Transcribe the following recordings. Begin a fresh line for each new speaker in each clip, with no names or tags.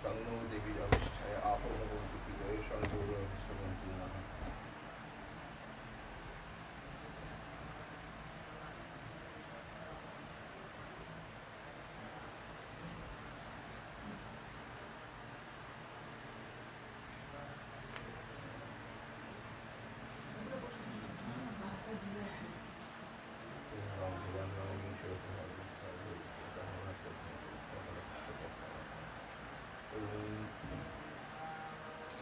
शन्नो देवी अविष्ठय आपो भगवन्तु पितये शन्नो विश्वमन्तु नः।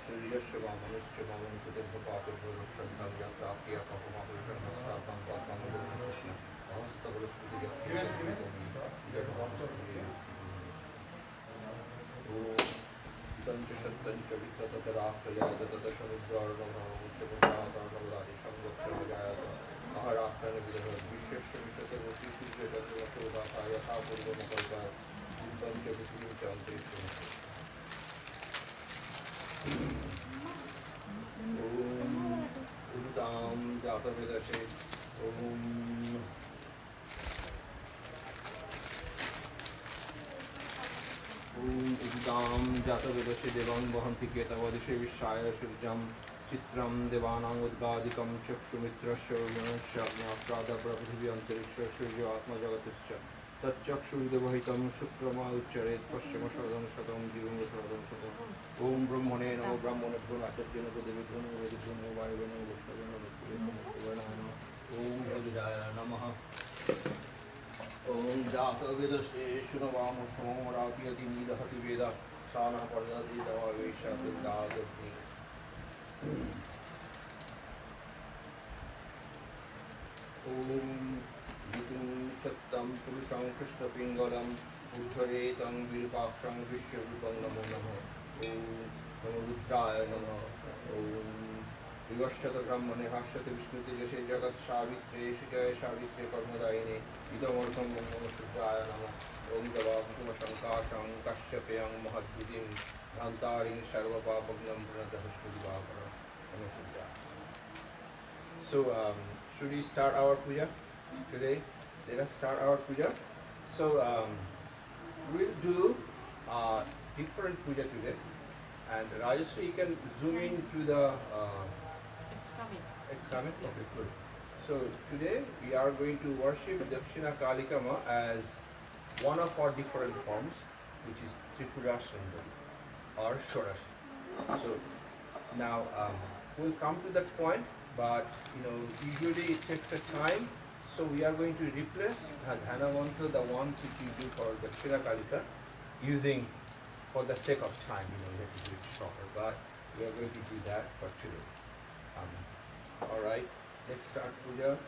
शरीरस्य वामनस्य वामनकृतिर्भपातिर्भो श्रद्धां यात्राप्य कपमापुरुषं हस्ताभं पात्मानुगमनकृष्ण च शब्दञ्च वित्ततरात्रयाय ततसमुद्रार्णवमुच्यपुरातर्णवदादिशं वक्षरजायत आहाराक्रमविदः विश्वस्य विश्वतमूर्तिसूर्यचन्द्रमसोदाता यथा पूर्वमकल्पात् पञ्च पृथिवीं च अन्तरिक्षं उदितां जातवेदसे उदितां जातवेदसे देवां वहन्ति केतवदिशे विश्वाय सूर्यं चित्रं देवानाम् उद्गादिकं चक्षुमित्रस्य यणस्य अग्न्याप्रादपृथिवी अन्तरिक्षस्य सूर्यात्मजगतश्च तच्चक्षुर्देवहितं शुक्रमायुच्चरेत् पश्चिमशरदं शतं दिवं शरदं शतम् ओम ब्रह्मणे नमो ब्राह्मणेभ्यो आचार्य नमो देवेभ्यो नमो वेदेभ्यो नमो वायुवे नमो वैष्णवे नमो वर्णाय नमः ओम हरिराय नमः ओम जातवेदसे शृण्वामो सोमराति नीदहति वेद सानः पर्दति दवावेशादग्नि ओम विदुं सत्तं पुरुषं कृष्णपिङ्गलं उद्धरेतं विरूपाक्षं विश्वरूपं नमो नमः ओम नमो रुद्राय नमः ओम विवश्यत ब्रह्मणे भाष्यते विष्णुतेजसे जगत् सावित्रे जय सावित्रे कर्मदायिने इदमर्थं नमो शुद्धाय नमः ओम जवाकुसुमशङ्काशं कश्यपेयं महद्बुद्धिं भ्रान्तारिं सर्वपापघ्नं प्रणतः स्मृतिभाकरं नमो शुद्धाय. So should we start our puja today? Let us start our puja. So we'll do different puja today. And Rajasri, you can zoom in to the.
It's coming.
It's coming? Okay, good. So today we are going to worship Dakshina Kalika Ma as one of our different forms, which is Tripura Sundari or Shorashri. So now we'll come to that point, but usually it takes a time. So we are going to replace the Dhana Mantra, the ones which you do for Dakshina Kalika, using. For the sake of time, we have to do it shorter, but we are going to do that for today. All right, let's start puja.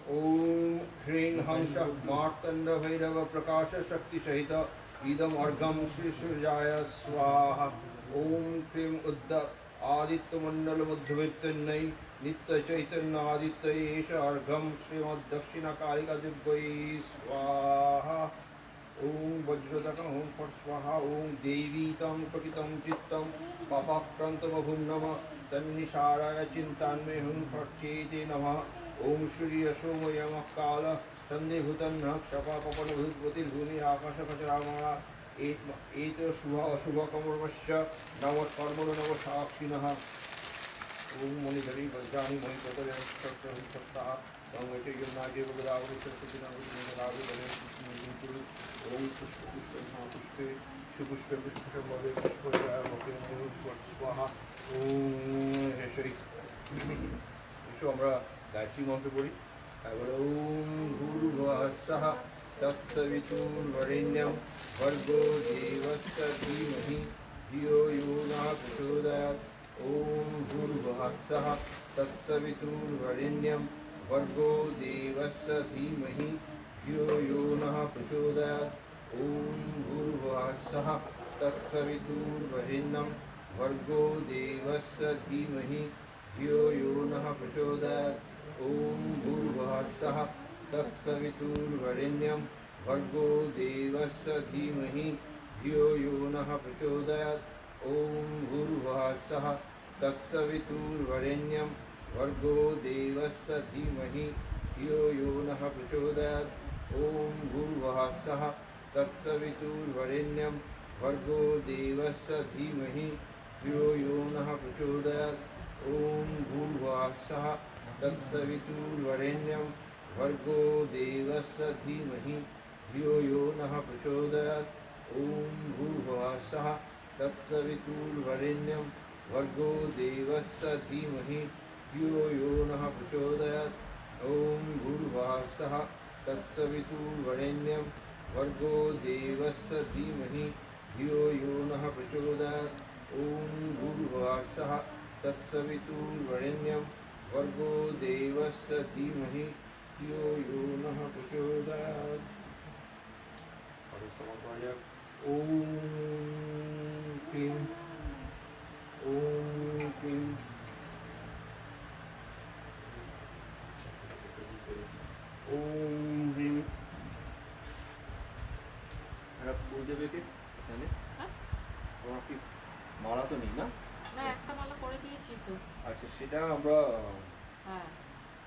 Om Hring Hamsa Martanda Bhairava Prakasha Shakti Sahita Idam Argham Shri Surjaya Swaha Om Krim Udda Aditya Mandala Madhyavirtanai Nitya Chaitanya Aditya Esha Argham Srimad Dakshina Kalika Divyai Swaha Om Vajradaka Om Fat Swaha Om Devi Tam Pakitam Chittam Papakrantam Abhunnama Tannisharaya Chintanme Hum Fat Chete Namah ओम श्री यशोमयम काल संधि भूतन क्षपा पवन भूतपति भूमि आकाश कचरामणा एत शुभ अशुभ कमर्मश्य नव कर्मण नव साक्षिणः ओम मणिधरी वज्राणि मणिपतय सत्ता संगते यमुनाजे गोदावरी सरस्वती नदी नदी बले ओम पुष्प पुष्प महापुष्पे सुपुष्पे पुष्पशंभवे पुष्पजाय मुखे स्वाहा ओम हे श्री আমরা गायत्री मंत्र पढ़ी ओम भूर्भुवः तत्सवितुर्वरेण्यं भर्गो देवस्य धीमहि धियो यो नः प्रचोदयात् ओम भूर्भुवः तत्सवितुर्वरेण्यं भर्गो देवस्य धीमहि धियो यो नः प्रचोदयात् ओम भूर्भुवः तत्सवितुर्वरेण्यं भर्गो देवस्य धीमहि धियो यो नः प्रचोदयात् ओम भूर्भुवः तत्सवितुर्वरेण्यं भर्गो देवस्य धीमहि धियो यो नः प्रचोदयात् ॐ भूर्भुवः स्वः तत्सवितुर्वरेण्यं भर्गो देवस्य धीमहि धियो यो नः प्रचोदयात् ॐ भूर्भुवः स्वः तत्सवितुर्वरेण्यं भर्गो देवस्य धीमहि धियो यो नः प्रचोदयात् ॐ भूर्भुवः स्वः तत्सवितुर्वरेण्यं भर्गो देवस्य धीमहि धियो यो नः प्रचोदयात् ॐ भूर्भुवः स्वः तत्सवितुर्वरेण्यं भर्गो देवस्य धीमहि धियो यो नः प्रचोदयात् ॐ भूर्भुवः स्वः तत्सवितुर्वरेण्यं भर्गो देवस्य धीमहि धियो यो नः प्रचोदयात् ॐ भूर्भुवः स्वः तत्सवितुर्वरेण्यं भर्गो देवस्य धीमहि धियो यो नः प्रचोदयात्। ॐ क्लीं ॐ क्लीं ॐ ह्रीं ফুল দেবে কে এখানে
হ্যাঁ?
তোমার কি মালা তো নেই না?
না একটা মালা করে দিয়েছি তো।
আচ্ছা সেটা আমরা
হ্যাঁ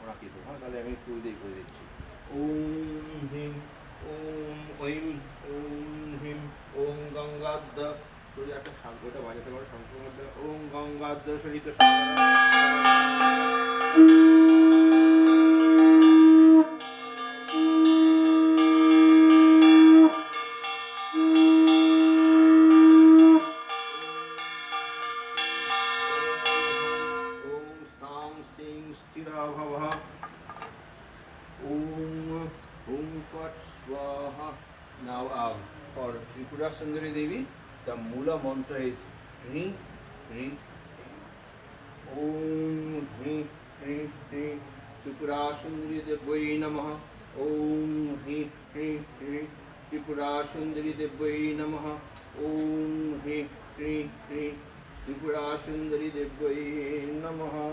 ওনাকে দেবো। হ্যাঁ তাহলে আমি ফুল দিয়ে করে দিচ্ছি। ওম হ্রিং ওম ঐম ওম হ্রিং ওম গঙ্গাদ্দ সূর্য একটা শঙ্খটা বাজাতে পারো শঙ্খ মধ্যে ওম গঙ্গাদ্দ সরিত Now, for Tripura Sundari Devi, the Mula mantra is Hri, Hri, Om, Hri, Hri, Hri, Tripura Sundari Devai Namaha, Om, Hri, Hri, Hri, Tripura Sundari Devai Namaha, Om, Hri, Hri, Hri, Tripura Sundari Devai Namaha.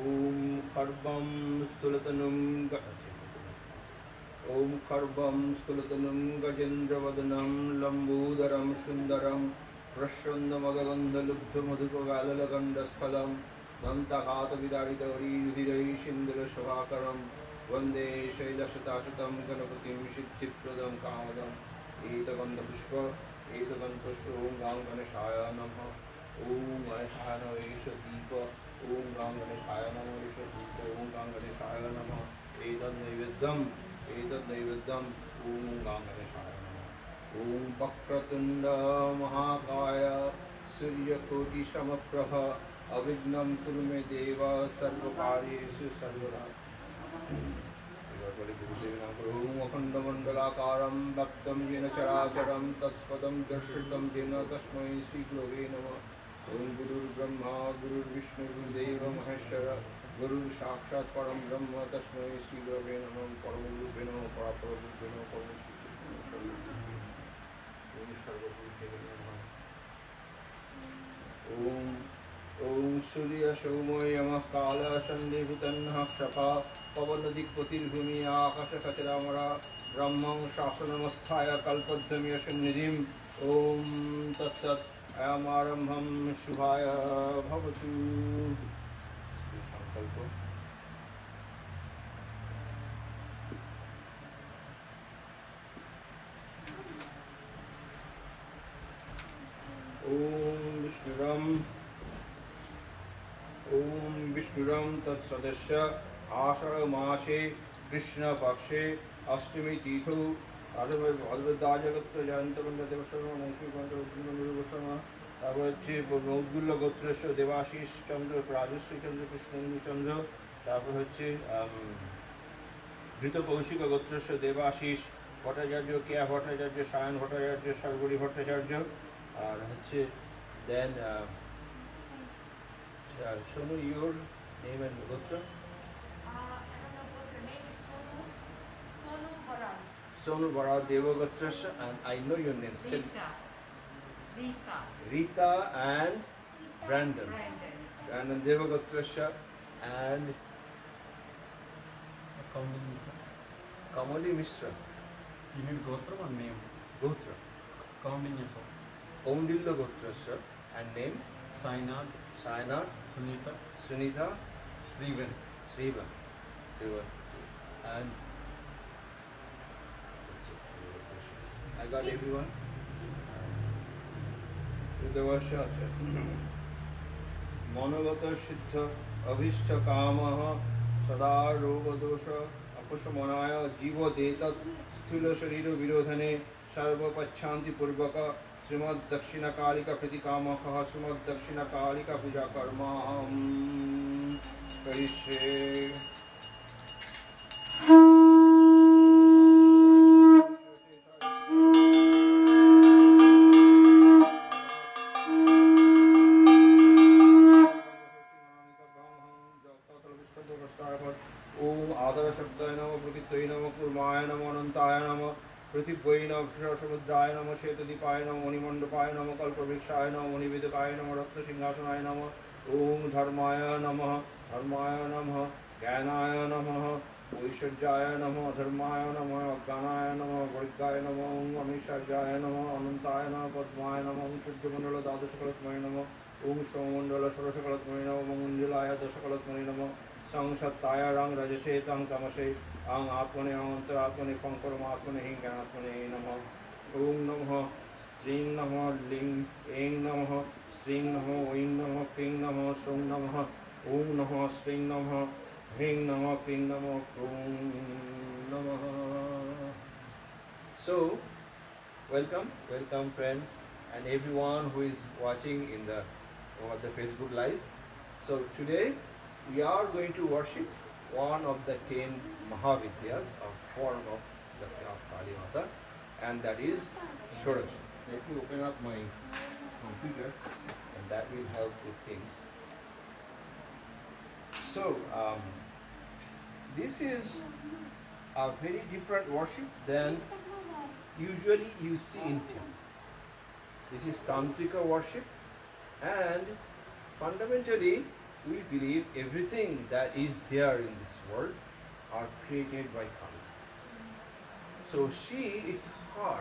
ओम खर्बम स्थूलतनुम ओम खर्बम स्थूलतनुम गजेन्द्रवदनम लंबोदरम सुंदरम प्रसन्नमदगन्धलुब्धमधुपगालगण्डस्थलं दन्तघातविदारितवरीरुधिरैषीन्द्रशभाकरं वन्दे शैलशताशतं गणपतिं सिद्धिप्रदं कामदम् एतगन्धपुष्प ॐ गां गणेशाय नमः ॐ गणेशाय नमः एष दीप ॐ गां गणेशाय नमः एष दीप ॐ गां गणेशाय नमः एतद्नैवेद्यं ॐ गां गणेशाय नमः ॐ वक्रतुण्ड महाकाय सूर्यकोटिसमप्रभ अविघ्नं कुरु मे देव सर्वकार्येषु सर्वदा। ओम अखंडमंडलाकारं व्याप्तं येन चराचरं तत्पदं दर्शितं येन तस्मै श्रीगुरवे नमः। ओम गुरुर्ब्रह्मा गुरुर्विष्णु गुरुदेव महेश्वर गुरुर्साक्षात् परं ब्रह्म तस्मै श्रीगुरवे नमः। परमरूपेण परापररूपेण ओम ओम सूर्य सौम्य यमः काल सन्देहितन्नः क्षपा पवनदिक्पतिर्भूमि आकाशकचरामरा ब्रह्मं शासनमस्थाय कल्पद्रम्यसन्निधिम् ॐ तत्सत् अयमारम्भं शुभाय भवतु। संकल्प ओम विष्णुरं तत्सदस्य आषाढ़ मासे कृष्ण पक्षे अष्टमी तीथो अद्वैताजगत्र जयंतकंड देवशर्मा मौसुकंड তারপর হচ্ছে মৌদুল্য গোত্রস্য দেবাশিস চন্দ্র রাজশ্রী চন্দ্র কৃষ্ণেন্দু চন্দ্র তারপর হচ্ছে ঘৃত কৌশিক গোত্রস্য দেবাশিস ভট্টাচার্য কেয়া ভট্টাচার্য সায়ন ভট্টাচার্য সর্বরী ভট্টাচার্য আর হচ্ছে দেন Sonu, your name and Gotra?
Sonu Barat.
Sonu Barat Devagotrasya, and I know your names.
Rita.
Rita and Brandon. and Devagotrasya and Kamali Mishra.
You need Gotra or name?
Gotra.
Counting yourself.
Kaundilya Gotrasya and name
Sainath,
Sainath,
Sunita,
Sunita,
Srivan.
Srivan. And I got everyone. Devasya Manavata Siddha Abhishta Kamaha Sada Roga Dosha Apusamanaya Jiva Detat Sthula Sharira Virodhane Sarva Pachanti Purvaka Srimad Dakshina Kalika Pratikamaha Srimad Dakshina Kalika Puja Karma Karishe ओम आदर शब्दाय नमः प्रकृतये नमः कूर्माय नमः अनंताय नमः पृथिव्यै नमः समुद्राय नमः श्वेतदीपाय नमः मणिमण्डपाय नमः कल्पवृक्षाय नमः मणिवेदकाय नमः रत्नसिंहासनाय नमः ओम धर्माय नमः ज्ञानाय नमः ऐश्वर्याय नमः अधर्माय नमः अज्ञानाय नमः वर्गाय नमः ओम अमीश्वर्याय नमः अनंताय नमः पद्माय नमः ओम शुद्धमंडल द्वादशकलत्मने नमः ओम सोममंडल षोडशकलत्मने नमः मंगुञ्जलाय दशकलत्मने नमः संसत्ताय रंग रजसे तंग तमसे अंग आत्मने अंतरात्मने पंकरमात्मने हिं ज्ञानात्मने नमः ओम नमः श्रीं नमः लिंग ऐं नमः श्रीं नमः ऐं नमः क्लीं नमः सौं नमः ओम नमः श्रीं नमः ह्रीं नमः क्लीं नमः ॐ नमः. So, welcome friends and everyone who is watching in the over the Facebook live. So today we are going to worship one of the 10 Mahavidyas, a form of the Kali Mata, and that is Shodashi. Let me open up my computer and that will help with things. So, this is a very different worship than usually you see in temples. This is Tantrika worship, and fundamentally we believe everything that is there in this world are created by Kali. So she, it's her,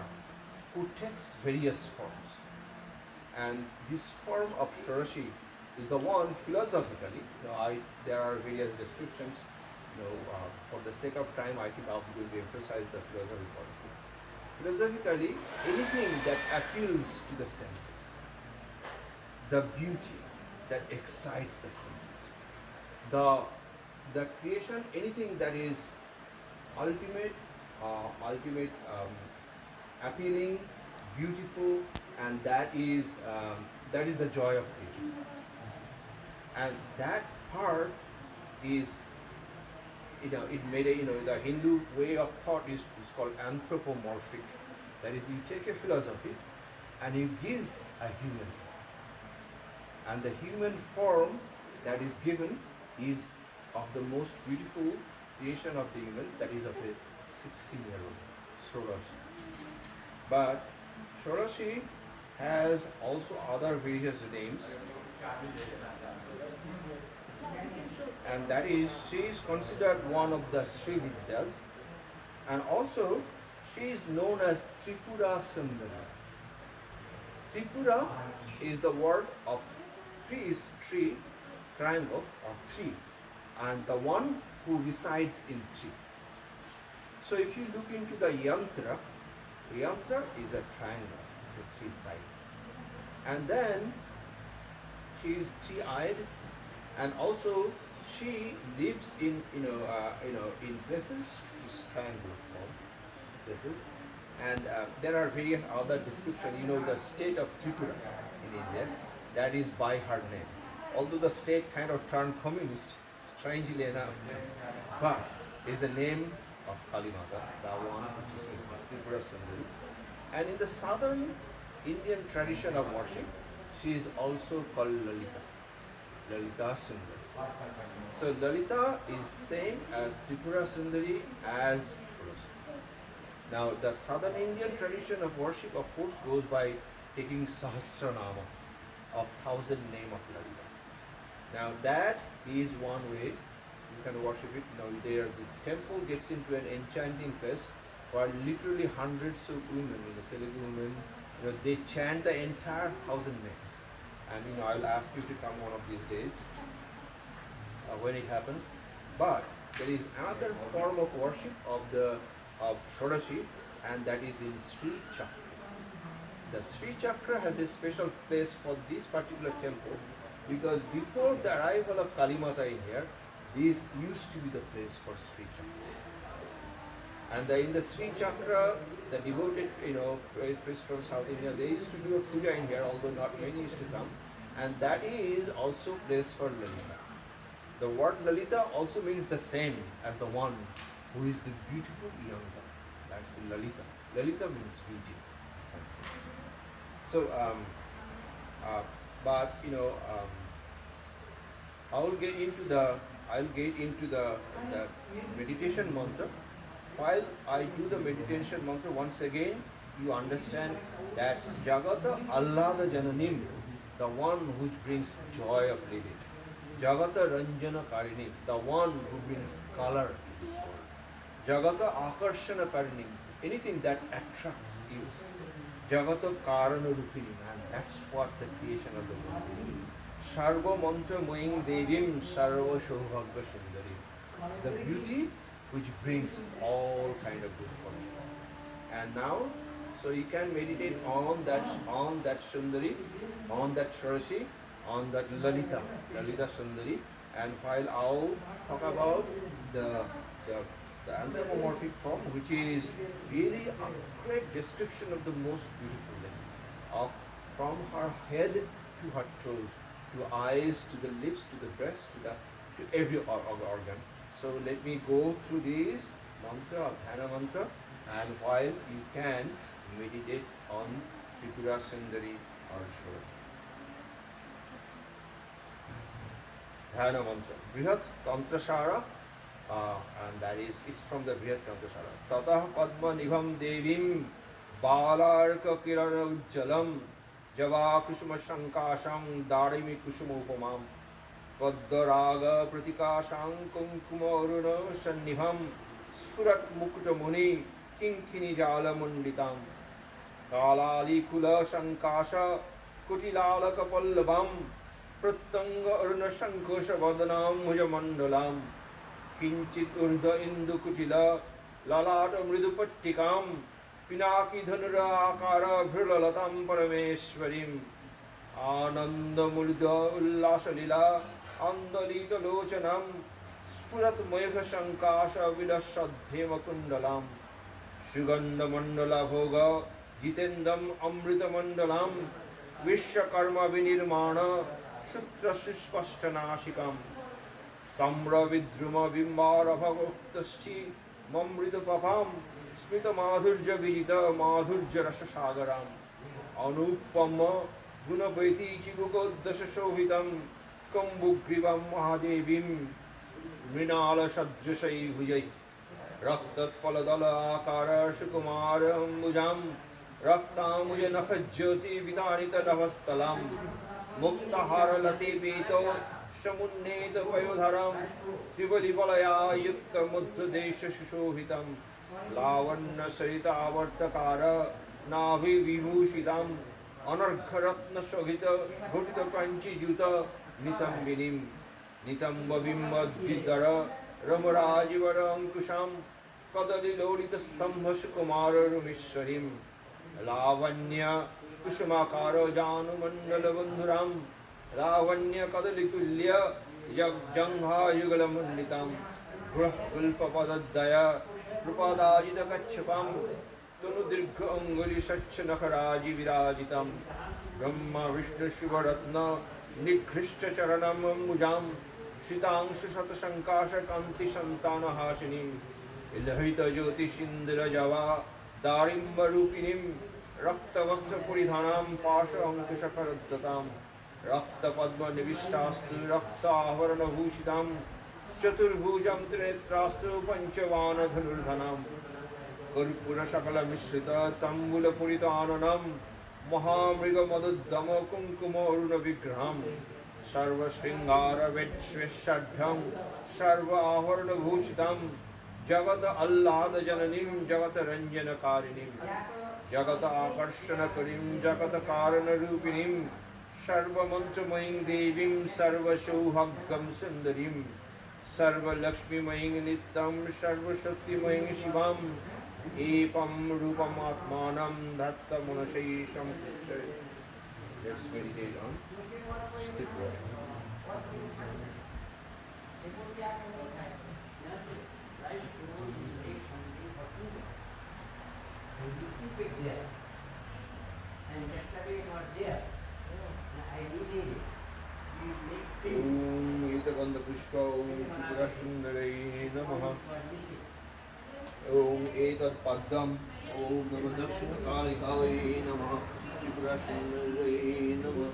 who takes various forms. And this form of Shodashi is the one philosophically, there are various descriptions, for the sake of time I think I'm going to emphasize the philosophical. Philosophically, anything that appeals to the senses, the beauty that excites the senses, the creation, anything that is ultimate, appealing, beautiful, and that is the joy of creation. And that part is, the Hindu way of thought is called anthropomorphic. That is, you take a philosophy and you give a human form. And the human form that is given is of the most beautiful creation of the human, that is of a 16-year-old, Shodashi. But Shodashi has also other various names, and that is, she is considered one of the Sri Vidyas, and also she is known as Tripura Sundari. Tripura is the word of tree, triangle, or three, and the one who resides in three. So if you look into the yantra is a triangle, it's a three-sided, and then she is three-eyed, and also she lives in in places, this triangular form places, and there are various other descriptions. The state of Tripura in India, that is by her name. Although the state kind of turned communist, strangely enough, but is the name of Kali Mata, the one which is Tripura Sundari. And in the southern Indian tradition of worship, she is also called Lalita, Lalita Sundari. So Lalita is same as Tripura Sundari as Shodashi. Now the southern Indian tradition of worship, of course, goes by taking Sahasranama of 1,000 name of Lalita. Now that is one way you can worship it. Now there the temple gets into an enchanting place where literally hundreds of women, Telugu women, they chant the entire 1,000 names. And I'll ask you to come one of these days when it happens. But there is another form of worship of Shodashi, and that is in Sri Chakra. The Sri Chakra has a special place for this particular temple because before the arrival of Kalimata in here, this used to be the place for Sri Chakra. And in the Sri Chakra, the devoted, priests from South India, they used to do a puja in here, although not many used to come. And that is also place for Lalita. The word Lalita also means the same as the one who is the beautiful young girl. That's the Lalita. Lalita means beauty. So, I'll get into the meditation mantra. While I do the meditation mantra, once again you understand that Jagata Allada Jananim, the one which brings joy of living. Jagata Ranjana Karinim, the one who brings color to this world. Jagata Akarshana Karinim, anything that attracts you. Jagata Karana Rupinim, and that's what the creation of the world is. Sarva Mantra Moing Devim Sarva Shobhagya Sundari, the beauty which brings all kind of good fortune. And now, so you can meditate on that Sundari, on that Shodashi, on that Lalita Sundari, and while I'll talk about the anthropomorphic form, which is really a great description of the most beautiful lady, from her head to her toes, to eyes, to the lips, to the breast, to every organ. So let me go through these mantra, Dhyana mantra, and while you can meditate on Tripura Sundari or Shodashi. Dhyana mantra. Brihat Tantrasara, and that is, it's from the Brihat Tantrasara. Tatah Padma Nibham Devim Balarka Kirana Ujjalam Java Kushuma Shankasham Darimi Kushuma Upamam Paddaraga Pratikasham Kumkuma Aruna Sannibham Spurat Mukta Muni Kinkini Jala Munditam Kalali Kula Shankasha Kutilalaka Pallabam Prattanga Aruna Shankosha Vadanam Mujamandalam Kinchit Urdha Indu Kutila Lalata Mridupattikam Pinaki Dhanura Akara Bhrilalatam Parameshwarim Ananda Murda Ullasa Lila Andalita Lochanam Spurat Moyaka Shankasha Vilasadhema Kundalam Suganda Mandala Bhoga Jitendam Amrita Mandalam Vishwakarma Vinirmana Sutra Suspashtanashikam Tamra Vidruma Vimbara Bhagavaktaschi Mamrita Papam Smita Madhurja Vijita Madhurja Rasa Sagaram Anupama Gunapati Chibukodasha Shohitam Kambugrivam Mahadevim Mrinala Shadrashai Vijay Raktat Paladala Akara Shukumaram Mujam Raktamuja Nakhajyoti Vidanita Navastalam Muktahara Lati Pito Shamunneta Payodharam Srivalivalaya Yukta Muddha Desha Shushohitam Lavanna Sarita Avartakara Navi Vibhushitam Anargharatna Shohita Bhutita Kanchi Juta Nitam Vinim Nitam Bavimmadidara Ramarajivara Ankusham Kadali Lorita Stambha Sukumara Rumishwarim Lavanya Kushumakara Janu Mandala Bandhuram Lavanya Kadalitulya Yagjangha Yugalamunditam Grahulpa Padadaya Rupadajita Kachapam Tunudirgha Anguli Sachanakharaji Virajitam Brahma Vishnu Shivaratna Nikrishta Charanam Mujam Shitangshu Satashankasha Kanti Santana Hashinim Ilahita Jyoti Shindra Java Darimba Rupinim Rakta Vastra Puridhanam Pasha Ankusha Karadatam Rakta Padma Nivishtastu Rakta Avarana Bhushitam Chaturbhujam Trinetrastu Panchavana Dhanurdhanam Purpura Shakala Mishrita Tambula Puritananam Mahamriga Madhuddama Kunkuma Aruna Vigraham सर्वशृङ्गारविश्वषड्ढं सर्वाभरणभूषितं जगत आह्लादजननीं जगतरञ्जनकारिणीं जगत आकर्षणकरीं जगत्कारणरूपिणीं सर्वमन्त्रमयीं देवीं सर्वसौभाग्यं सुन्दरीं सर्वलक्ष्मीमयीं नित्यं सर्वशक्तिमयीं शिवां एपं रूपमात्मानं दत्तमनशेषं पृच्छति। Let's meditate on still water. Om Etagandha Pushpa Om Tripura Sundarai Namaha Om Etad Padam Om Namo Dakshina Kalikaye Namaha Tripura Sundarai Namaha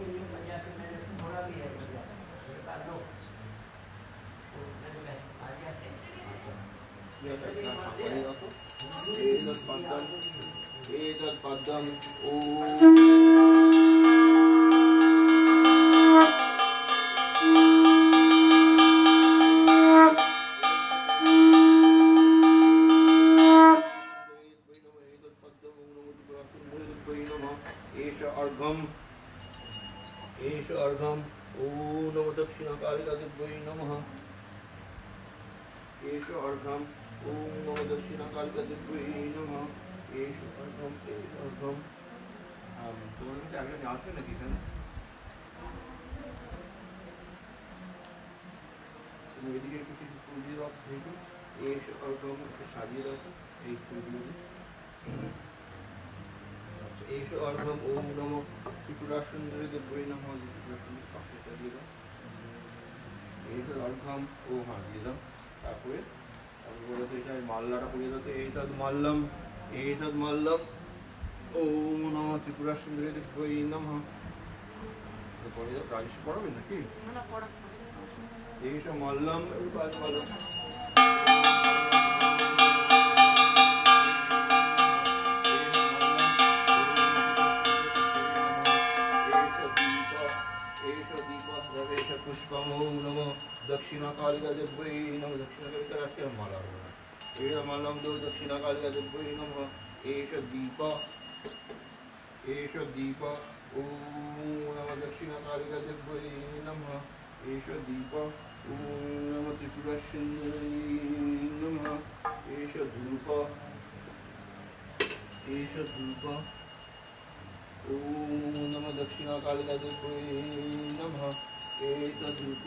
Etad Padam Esha Argham Om Namo Dakshina Kalika Dibbay Namaha Esha Argham Om Namo Dakshina Kalika Dibbay Namaha Esha Argham তোমার কাছে একজন আসবে নাকি এখানে তুমি এদিকে একটু কিছু ফুল দিয়ে দাও দেখি Esha Argham একটু সাজিয়ে দাও এই ফুলগুলো Esha Argham Om Namo Tripura Sundari Dibbay Namaha Tripura Sundari পাখিটা দিয়ে দাও Esha Argham ও হ্যাঁ দিয়ে দাও তারপরে আমি বলে তো এটা মাল্লাটা পরিয়ে দাও তো এইটাদ মাল্লাম Om Namo Tripura Sundari Dibbay Namaha পরিয়ে দাও রাজেশ পড়াবেন নাকি
না পড়া
Esha মাল্লাম এবার মাল্লাম पुष्पम ओम नमो दक्षिणा कालिका दिव्यै नमो दक्षिणा कालिका राष्ट्र माला एष मालम दो दक्षिणा कालिका दिव्यै नमः एष दीप ओम नमो दक्षिणा कालिका दिव्यै नमः एष दीप ओम नमो त्रिपुरा सुंदरी नमः एष धूप ओम नमो दक्षिणा कालिका दिव्यै नमः एतद्रूप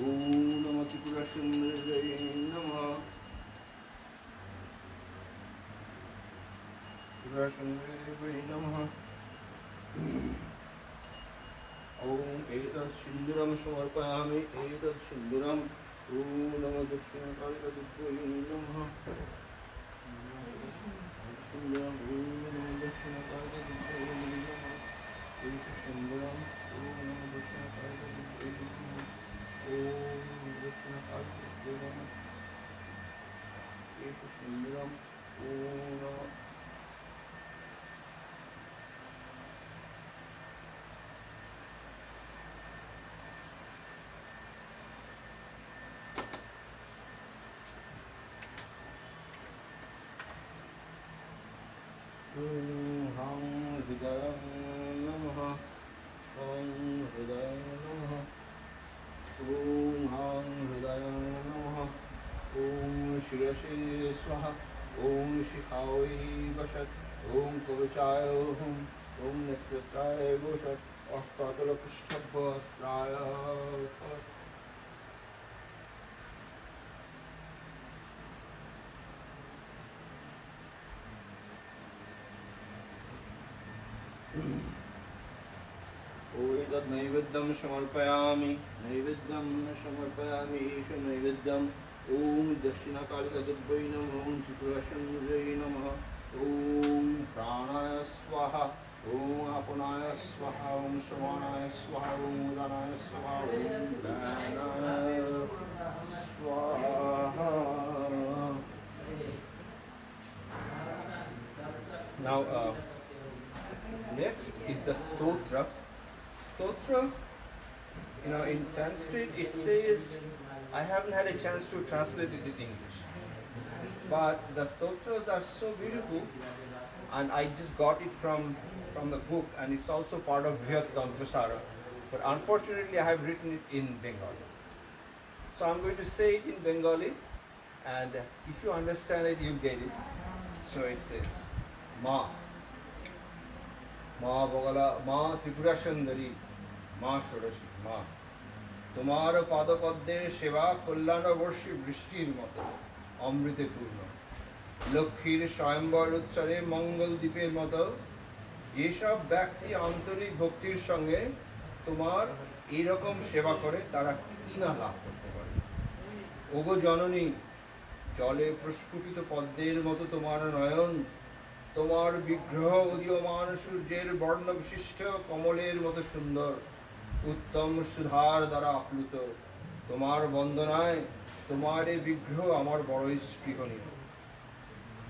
ओम नमो त्रिपुरा सुंदरी नमः त्रिपुरा सुंदरी नमः ओम एतत् सिंदूरं समर्पयामि एतत् सिंदूरं ओम नमो दक्षिणा कालिका दिव्यै नमः सिंदूरं ओम नमो दक्षिणा कालिका दिव्यै नमः एतत् सिंदूरं ओम नमो दक्षिणा कालिका दिव्यै नमः ओम दक्षिणा कालिका दिव्यै नमः एतत् सिंदूरं ओम नमो Om Hridaya Namaha Om Hridaya Namaha Om Hridaya Namaha Om Shirashe Swaha Om Shikhavi Vashat Om Kavachaya Om Netratraya Vashat Astakala Pushtabha Straya ओतद् नैवेद्यं समर्पयामि ईश नैवेद्यम् ओम दक्षिणाकालिका दिव्यै नमः ओम त्रिपुरासुंदरी नमः ओम प्राणाय स्वाहा ओम आपनाय स्वाहा ओम समानाय स्वाहा ओम उदानाय स्वाहा ओम दानाय स्वाहा. Now next is the stotra. Stotra You know, in Sanskrit it says, I haven't had a chance to translate it in English, but the stotras are so beautiful, and I just got it from the book, and it's also part of Brihat Tantrasara. But unfortunately, I have written it in Bengali. So I'm going to say it in Bengali, and if you understand it, you'll get it. So it says, Ma, Ma Bogala, Ma Tripura Sundari, Ma Shorashi, Ma. তোমার পাদপদ্মের সেবা কল্যাণবর্ষী বৃষ্টির মতো অমৃতে পূর্ণ লক্ষ্মীর স্বয়ম্বর উৎসরে মঙ্গল দ্বীপের মতো যেসব ব্যক্তি আন্তরিক ভক্তির সঙ্গে তোমার এইরকম সেবা করে তারা কি না লাভ করতে পারে। ওগো জননী, জলে প্রস্ফুটিত পদ্মের মতো তোমার নয়ন, তোমার বিগ্রহ উদীয়মান সূর্যের বর্ণ বিশিষ্ট কমলের মতো সুন্দর, উত্তম সুধার দ্বারা আপ্লুত। তোমার বন্দনায় তোমার এই বিগ্রহ আমার বড়ই স্পৃহণীয়।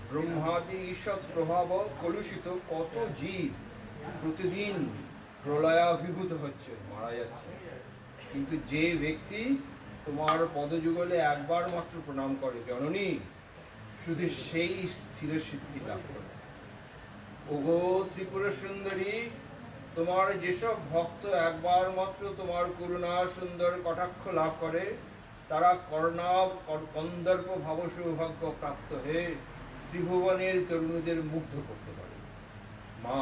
ব্রহ্মাদি ঈষৎ প্রভাব কলুষিত কত জীব প্রতিদিন প্রলয়াভিভূত হচ্ছে, মারা যাচ্ছে, কিন্তু যে ব্যক্তি তোমার পদযুগলে একবার মাত্র প্রণাম করে জননী, শুধু সেই স্থির সিদ্ধি লাভ করে। ওগো ত্রিপুরা সুন্দরী, তোমার যেসব ভক্ত একবার মাত্র তোমার করুণা সুন্দর কটাক্ষ লাভ করে তারা কর্ণাব কন্দর্প ভাব সৌভাগ্য প্রাপ্ত হয়ে ত্রিভুবনের তরুণীদের মুগ্ধ করতে পারে। মা,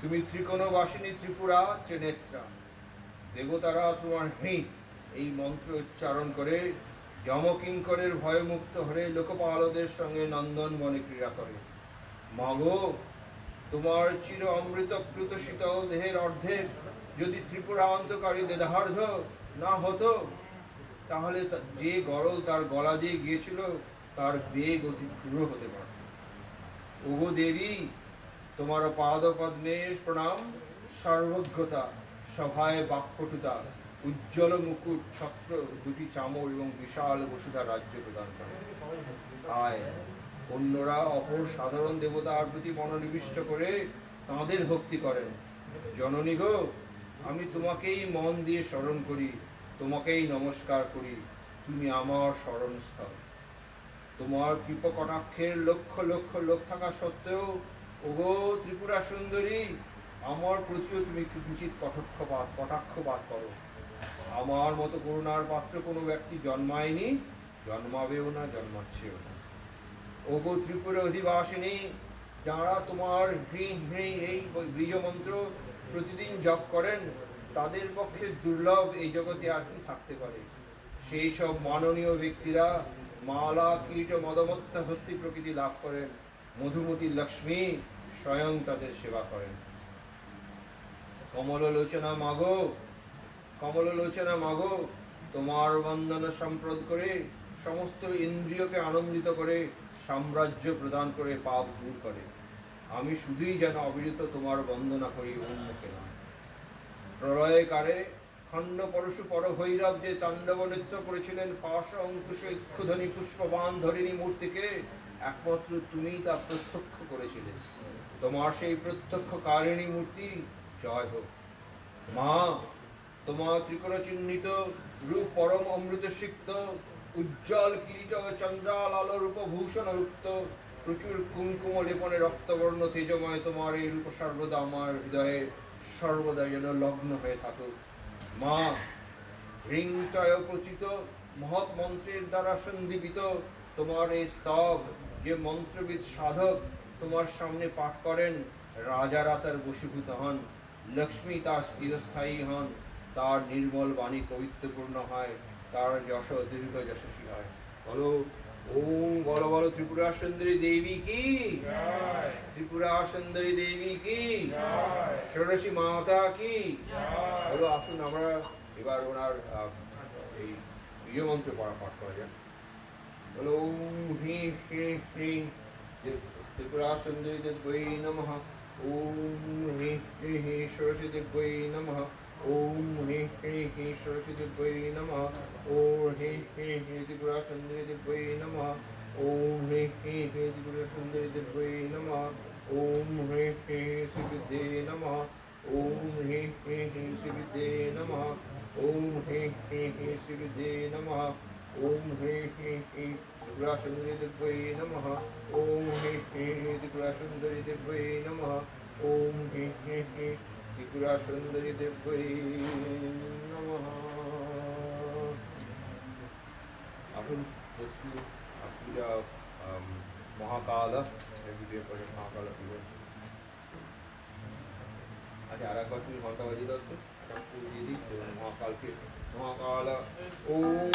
তুমি ত্রিকোণবাসিনী ত্রিপুরা ত্রিনেত্রা, দেবতারা তোমার হি এই মন্ত্র উচ্চারণ করে যমকিঙ্করের ভয়মুক্ত হয়ে লোকপালদের সঙ্গে নন্দন বনে ক্রীড়া করে। মাগো, তোমার চির অমৃতপ্লুত শীতল দেহের অর্ধেক যদি ত্রিপুরান্তকারী দেদার্ধ না হতো, তাহলে যে গরল তার গলা দিয়ে গিয়েছিল তার বেগ অতি ক্ষুদ্র হতে পারত। ওগো দেবী, তোমার পাদপদ্মে প্রণাম, সর্বজ্ঞতা, সভায় বাক্পটুতা, উজ্জ্বল মুকুট, ছত্র, দুটি চামর এবং বিশাল বসুধা রাজ্য প্রদান করে। আয়, অন্যরা অপর সাধারণ দেবতার প্রতি মনোনিবিষ্ট করে তাঁদের ভক্তি করেন। জননী গো, আমি তোমাকেই মন দিয়ে স্মরণ করি, তোমাকেই নমস্কার করি, তুমি আমার স্মরণস্থল। তোমার কৃপা কটাক্ষের লক্ষ লক্ষ লোক থাকা সত্ত্বেও ওগো ত্রিপুরা সুন্দরী, আমার প্রতিও তুমি কিঞ্চিৎ কটাক্ষপাত করো। আমার মতো করুণার পাত্র কোনো ব্যক্তি জন্মায়নি, জন্মাবেও না, জন্মাচ্ছেও না। ওগো ত্রিপুরা অধিবাসিনী, যারা তোমার এই বীজ মন্ত্র প্রতিদিন জপ করেন তাদের পক্ষে দুর্লভ এই জগতে আর কি থাকতে পারে। সেই সব মাননীয় ব্যক্তিরা মালা কীট মদমত্ত হস্তি প্রকৃতি লাভ করেন। মধুমতি লক্ষ্মী স্বয়ং তাদের সেবা করেন। কমললোচনা মাগো, কমললোচনা মাগো, তোমার বন্দনা সম্প্রদ করে সমস্ত ইন্দ্রিয়কে আনন্দিত করে সাম্রাজ্য প্রদান করে পাপ দূর করে। আমি শুধুই যেন অবিরত তোমার বন্দনা করি, অন্যকে নয়। প্রলয়কারে খণ্ড পরশু পরভৈরব যে তাণ্ডব নৃত্য করেছিলেন পাশ অঙ্কুশে ক্ষুধনী পুষ্পবান ধরিণী মূর্তিকে, একমাত্র তুমিই তা প্রত্যক্ষ করেছিলে। তোমার সেই প্রত্যক্ষ কারিণী মূর্তি জয় হোক। মা, তোমার ত্রিকোণ চিহ্নিত রূপ পরম অমৃত সিক্ত, উজ্জ্বল কিরীট চন্দ্রাল আলো রূপভূষণ রুক্ত, প্রচুর কুঙ্কুম লেপনে রক্তবর্ণ তেজময় তোমার এই রূপ সর্বদা আমার হৃদয়ে সর্বদা যেন লগ্ন হয়ে থাকুক। মা, হৃংটয় প্রচিত মহৎ মন্ত্রের দ্বারা সন্দীপিত তোমার এই স্তব যে মন্ত্রবিদ সাধক তোমার সামনে পাঠ করেন, রাজারা তার বশীভূত হন, লক্ষ্মী তার স্থিরস্থায়ী হন, তার নির্মল বাণী কবিত্বপূর্ণ হয়, তার যশ দীর্ঘ যশস্বী হয়। বলো ওম, বলো বলো ত্রিপুরা সুন্দরী দেবী কি, ত্রিপুরা সুন্দরী দেবী কি, ষোড়শী মাতা কি। বলো, আসুন আমরা এবার ওনার এই প্রিয় মন্ত্র পাঠ করা যাক। বলো ওম হ্রি হ্রি হ্রি ত্রিপুরা সুন্দরী দেবৈ নমঃ। ওম হ্রি হ্রি হ্রি ষোড়শী দেবৈ নমঃ। ওম হ্রি হ্রি হ্রি ষোড়শী দেবৈ নমঃ। ওম হ্রি হ্রি হ্রি ত্রিপুরা সুন্দরী দেবৈ নমঃ। ওম হ্রি হ্রি হ্রি ত্রিপুরা সুন্দরী দেবৈ নমঃ। ওম হ্রি হ্রি শ্রীবিদ্যে নমঃ। ॐ ह्रीं ह्रीं ह्रीं श्रीविद्ये नमः ॐ ह्रीं ह्रीं ह्रीं श्रीविद्ये नमः ॐ ह्रीं ह्रीं ह्रीं त्रिपुरासुन्दरी दिव्यै नमः ॐ ह्रीं ह्रीं ह्रीं त्रिपुरासुन्दरी दिव्यै नमः ॐ ह्रीं ह्रीं ह्रीं त्रिपुरासुन्दरी दिव्यै नमः আসুন একটু পূজা মহাকাল ভিডিও করে মহাকাল পুজো আচ্ছা আর একবার তুমি ঘন্টা বাজিয়ে দাও তো একটা পুজো দিয়ে দিই মহাকালকে মহাকাল ওম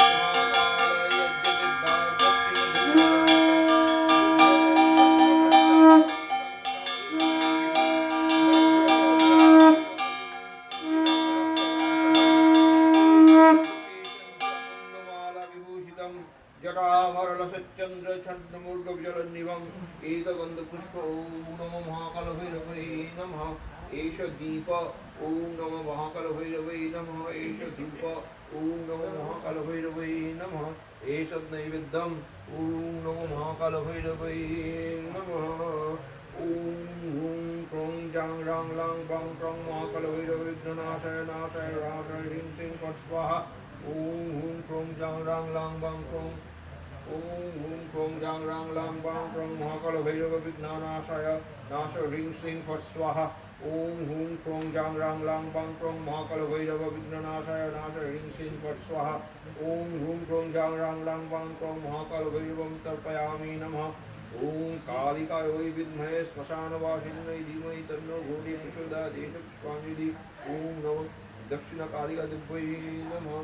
जटामरलसच्चन्द्र छद्मूर्गविजलन्निभम् एतगन्धपुष्प ॐ नमो महाकालभैरवै नमः एष दीप ॐ नमो महाकालभैरवै नमः एष धूप ॐ नमो महाकालभैरवै नमः एष नैवेद्यम् ॐ नमो महाकालभैरवै नमः ॐ हुं क्रों जां रां लां बां क्रों महाकालभैरव विघ्ननाशाय नाशाय राशाय ह्रीं श्रीं फट् स्वाहा ॐ हुं क्रों जां रां लां बां क्रों ॐ हुं क्रों जां रां लां बां क्रों महाकालभैरव विघ्ननाशाय नाश ह्रीं श्रीं फट् स्वाहा ॐ हुं क्रों जां रां लां बां क्रों महाकालभैरव विघ्ननाशाय नाश ह्रीं श्रीं फट् स्वाहा ॐ हुं क्रों जां रां लां बां क्रों महाकालभैरवं तर्पयामि नमः ॐ कालिकायै विद्महे श्मशानवासिन्यै धीमहि तन्नो भूरि प्रचोदयात् पुष्पाञ्जलि ॐ नमो दक्षिणकालिकादिव्यै नमः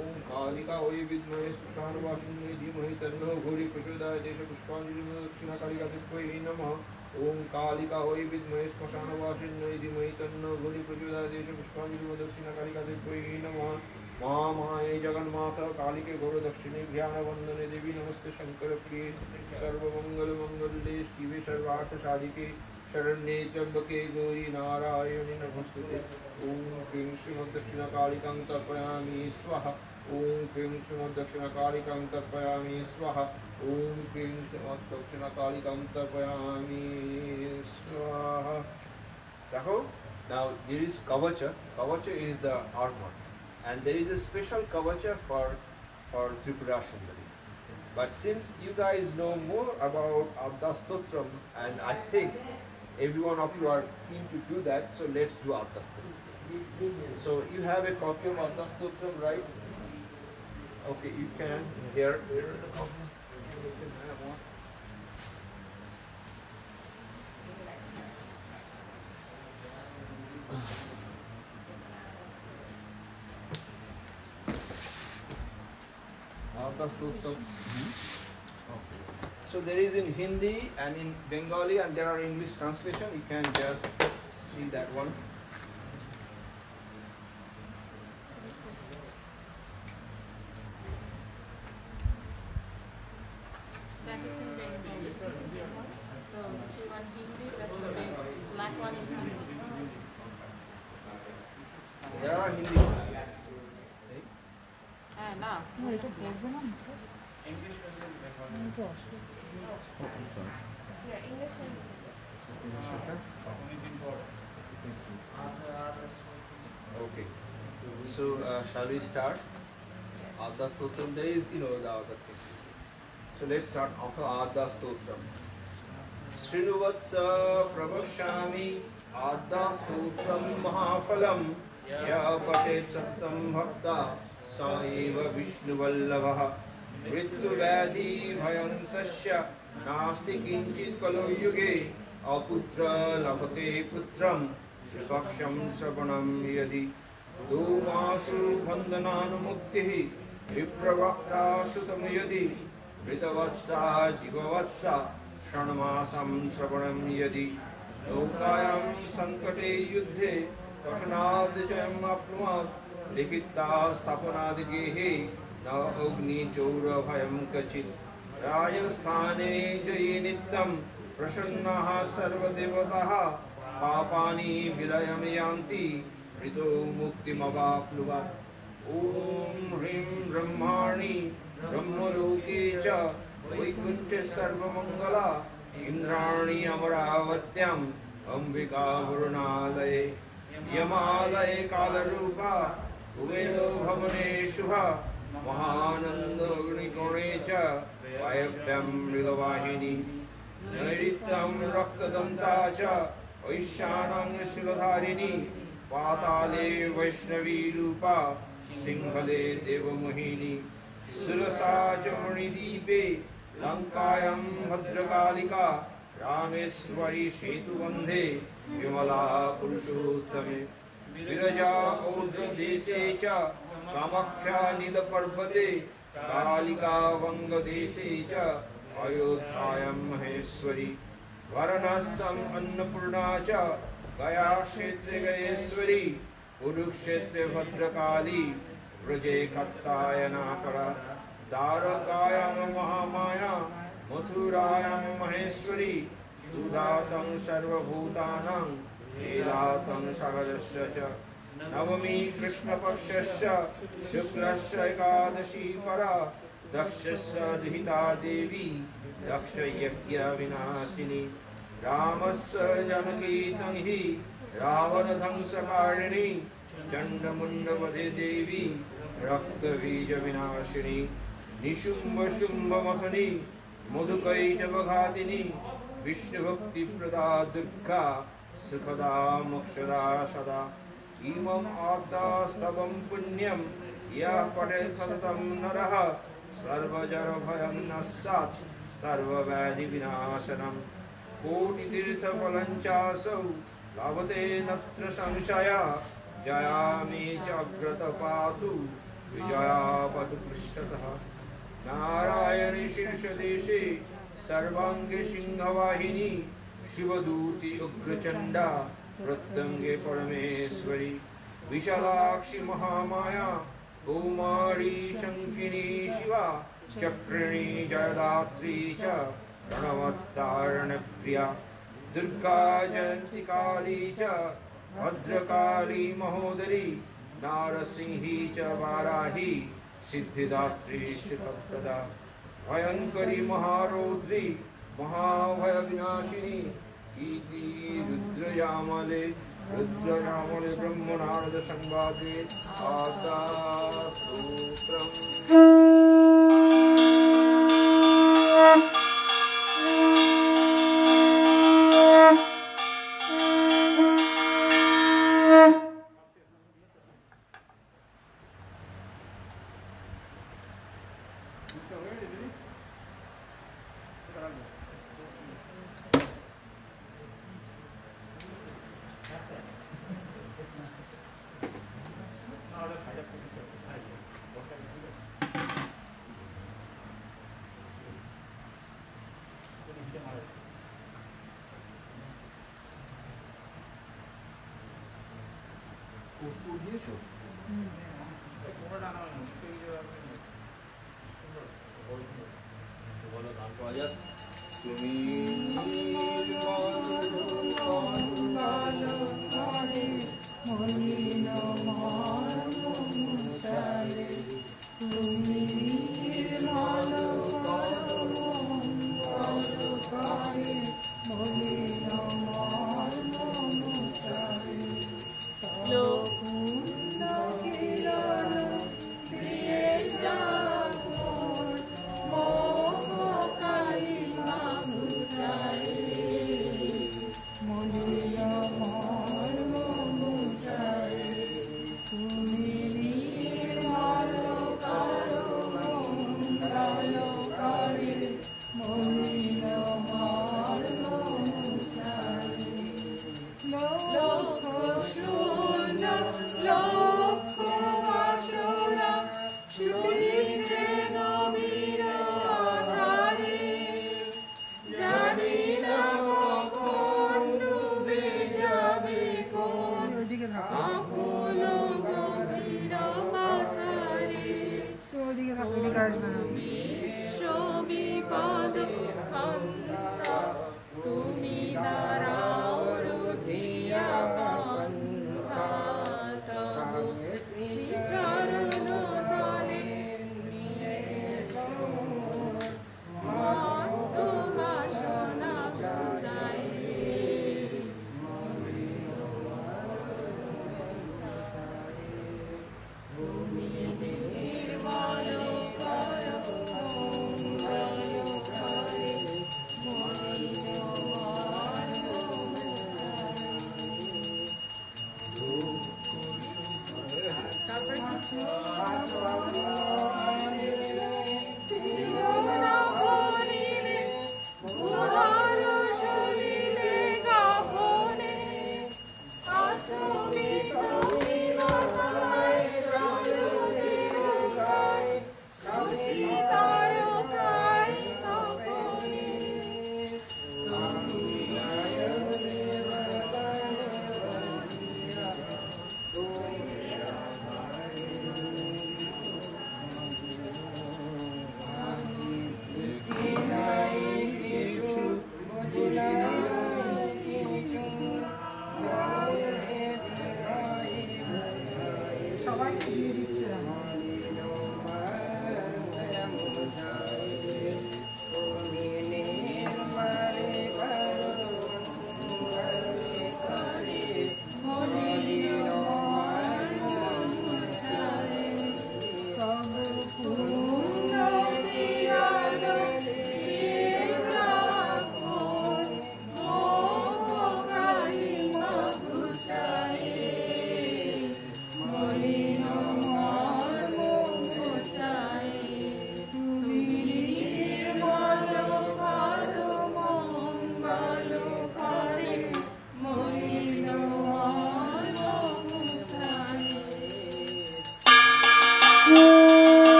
ॐ कालिकायै विद्महे श्मशानवासिन्यै धीमहि तन्नो भूरि प्रचोदयात् पुष्पाञ्जलि दक्षिणकालिकादिव्यै नमः ॐ कालिकायै विद्महे श्मशानवासिन्यै धीमहि तन्नो भूरि प्रचोदयात् पुष्पाञ्जलि दक्षिणकालिकादिव्यै नमः महामाये जगन्माथ कालिके गौर दक्षिणे ध्यान वंदने देवी नमस्ते शंकर प्रिय सर्वमंगल मंगल्ये शिवे सर्वार्थ साधिके शरण्ये त्र्यंबके गौरी नारायणी नमस्ते ओम क्रीं श्रीमद्दक्षिणकालिकां तर्पयामि स्वाहा ओम क्रीं श्रीमद्दक्षिणकालिकां तर्पयामि स्वाहा ओम क्रीं श्रीमद्दक्षिणकालिकां तर्पयामि स्वाहा देखो now there is kavacha. Kavacha is the armor. And there is a special kavacha for Tripura Sundari. But since you guys know more about Adda Stotram, and I think every one of you are keen to do that, so let's do Adda Stotram. So you have a copy of Adda Stotram, right? Okay, you can. Here are the copies. You can have one. So there is in Hindi and in Bengali, and there are English translation. You can just see that one.
That is in Bengali. So one Hindi, that's the black one is Hindi.
There are Hindi versions.
না
এটা দেখবো না
Okay. So shall we start? Adda Stotram. There is, the other things. So let's start off Adda Stotram. Srinuvatsa pravakshami Adda Stotram Mahafalam Ya patet sattam bhakta Saiva Vishnuvallabha Mrityu-vyadhi bhayantasya Nasti kinchit kalo yuge Aputra labhate putram Shripaksham sravanam yadi Dumasu bandhananumuktihi Vipravakta sutam yadi Vritavatsa jivavatsa Shranmasam sravanam yadi Lokayam sankate yuddhe Tashnad jayam apnumat लिखिता स्थापनादि गेहे न अग्नि चौर भयं कचित् राजस्थाने जये नित्यं प्रसन्नाः सर्वदेवताः पापानि विलयं यान्ति मृतो मुक्तिमवाप्नुवत् ॐ ह्रीं ब्रह्माणि ब्रह्मलोके च वैकुण्ठे सर्वमङ्गला इन्द्राणि अमरावत्याम् अम्बिका वरुणालये यमालय कालरूपा कुबेरो भवने शुभा महानन्दोऽग्निकोणे च वायव्यं मृगवाहिनी नैऋत्यं रक्तदन्ता च वैश्यानं शिलधारिणी पाताले वैष्णवी रूपा सिंहले देवमोहिनी सुरसा च मणिदीपे लङ्कायां भद्रकालिका रामेश्वरी सेतुबन्धे विमला पुरुषोत्तमे विरजा और्ध्वदेशे च कामाख्या नीलपर्वते कालिका वङ्गदेशे च अयोध्यायां महेश्वरी वाराणस्याम् अन्नपूर्णा च गया क्षेत्रे गयेश्वरी कुरुक्षेत्रे भद्रकाली व्रजे कात्यायना परा द्वारकायां महामाया मथुरायां महेश्वरी सुधातं सर्वभूतानां लीलातं सागरस्य च नवमी कृष्णपक्षस्य शुक्लस्य एकादशी परा दक्षस्य दुहिता देवी दक्षयज्ञविनाशिनी रामस्य जानकीतं हि रावणध्वंसकारिणी चण्डमुण्डवधे देवी रक्तबीजविनाशिनी निशुम्भशुम्भमथनी मधुकैटवघातिनी विष्णुभक्तिप्रदा दुर्गा सुखदा मोक्षदा सदा इमम् आद्यास्तवं पुण्यं यः पठेत् सततं नरः सर्वजरभयं नश्यात् सर्वव्याधिविनाशनं कोटितीर्थफलं चासौ लभते नत्र संशयः जया मे च अग्रत पातु विजया वधु पृष्ठतः नारायणी शीर्षदेशे सर्वांगे सिंहवाहिनी शिवदूती उग्रचंडा प्रत्यंगे परमेश्वरी विशालाक्षी महामाया कौमारी शंखिनी शिवा चक्रिणी जयदात्री च प्रणवतारणप्रिया दुर्गा जयंती काली च भद्रकाली महोदरी नारसिंही च वाराही सिद्धिदात्री सुखप्रदा भयंकरी महारौद्री महाभयविनाशिनी इति रुद्रयामले ब्रह्मनारद संवादे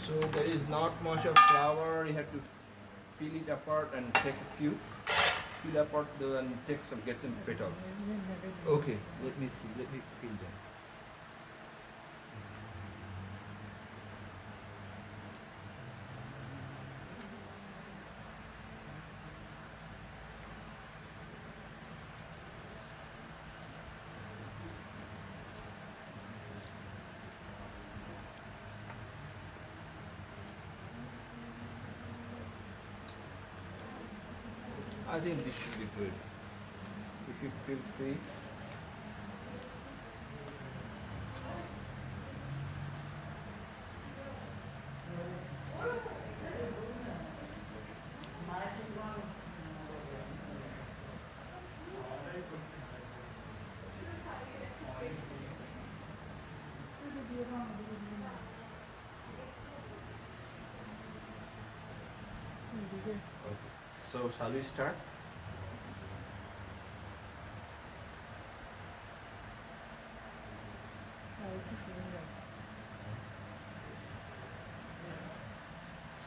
So there is not much of flower. You have to peel it apart and take a few. Peel apart and take some, get them petals. Okay, let me see. Let me peel them. I think this should be good. If you feel free. Okay. So shall we start?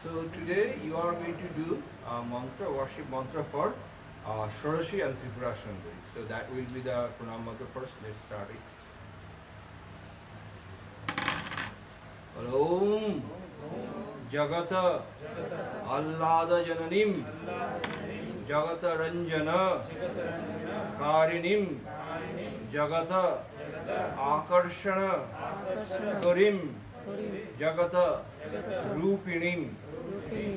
So today you are going to do a mantra, worship mantra for षोडशी and Tripura Sundari. So that will be the pranam mantra first. Let's start it. Om Jagata Allada Jananim Jagata Ranjana Karinim Jagata Akarshana Karim Jagata Rupinim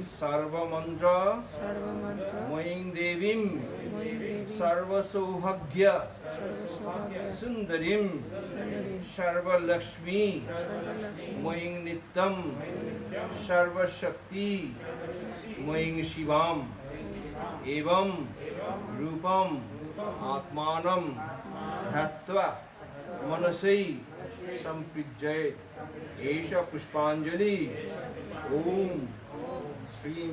Sarva Mantra Moying Devim Sarva Sauhagya Sundarim Sarva Lakshmi Moying Nittam Sarva Shakti Moying Shivam Evam Rupam Atmanam Dhatva Manasai Samprijayat Esha Pushpanjali Om Shri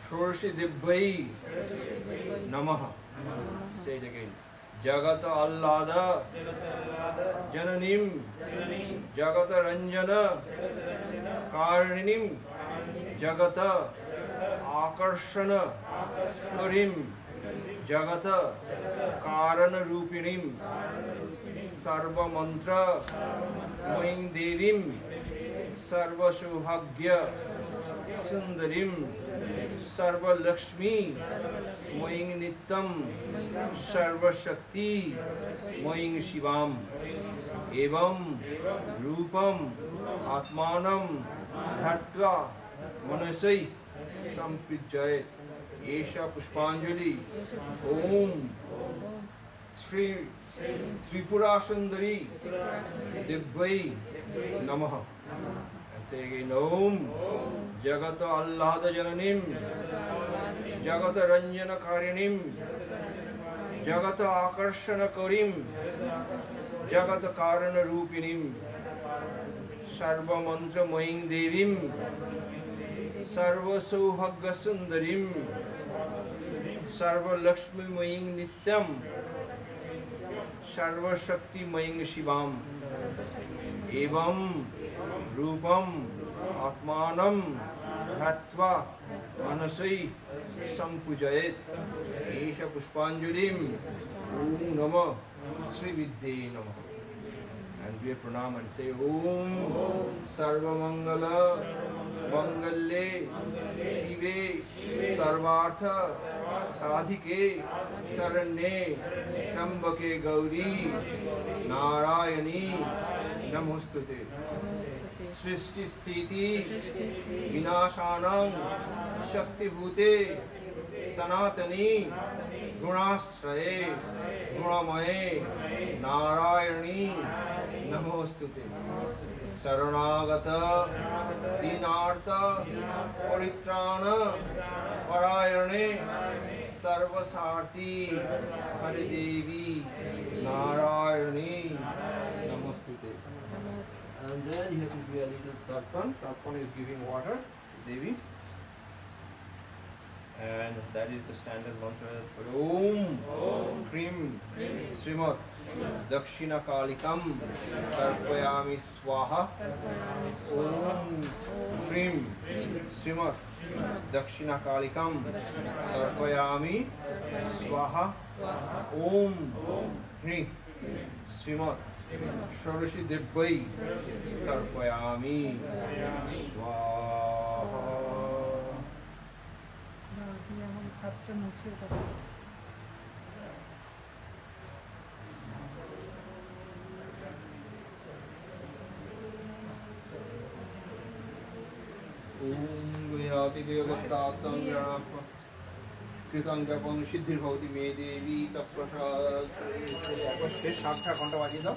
षोडशी Dibbhai Namaha. Say it again. Jagata Allada Jananim Jagata Ranjana Karinim Jagata Akarshana Karim Jagata Karana Rupinim Sarva Mantra Moying Devim Sarva Shubhagya Sundarim Sarva Lakshmi Moying Nittam Sarva Shakti Moying Shivam Evam Rupam Atmanam Dhatva Manasai Samprijayat Esha Pushpanjali Om Sri Tripura Sundari Dibbhai Namaha. And say again Om Jagata Allada Jananim Jagata Ranjana Karinim Jagata Akarshana Karim Jagata Karana Rupinim Sarva Mantra Moying Devim Sarva Sauhagya Sundarim Sarva Lakshmi Moying Nityam Sarva Shakti Moying Shivam Evam Rupam Atmanam Dhatva Manasai Sampujayat Esha Pushpanjalim Om Namah Sri Vidyai Namaha. And we pranam and say Om Sarva Mangala Mangalye Shive Sarvartha Sadhike Saranye Trambake Gauri Narayani Namostute Srishti Sthiti Vinashanam Shakti Bhute Sanatani Gunasraye Gunamaye Narayani Namostute Saranagata Dinartha Paritrana Parayane Sarvasarthi Haridevi Narayani Namostute. And then you have to do a little tarpan. Tarpan is giving water to Devi. And that is the standard mantra for Om Krim Srimat दक्षिणकालिकं तर्पयामि स्वाहा ॐ ह्रीं श्रीमत् दक्षिणकालिकं तर्पयामि स्वाहा ॐ ह्रीं श्रीमत् षोडशी दिव्यै तर्पयामि स्वाहा
হাতটা মুছে দাও।
कृतं जपं सिद्धिर्भवति मे देवी तत्प्रसादात् শেষ 7টা ঘন্টা বাজিয়ে দাও।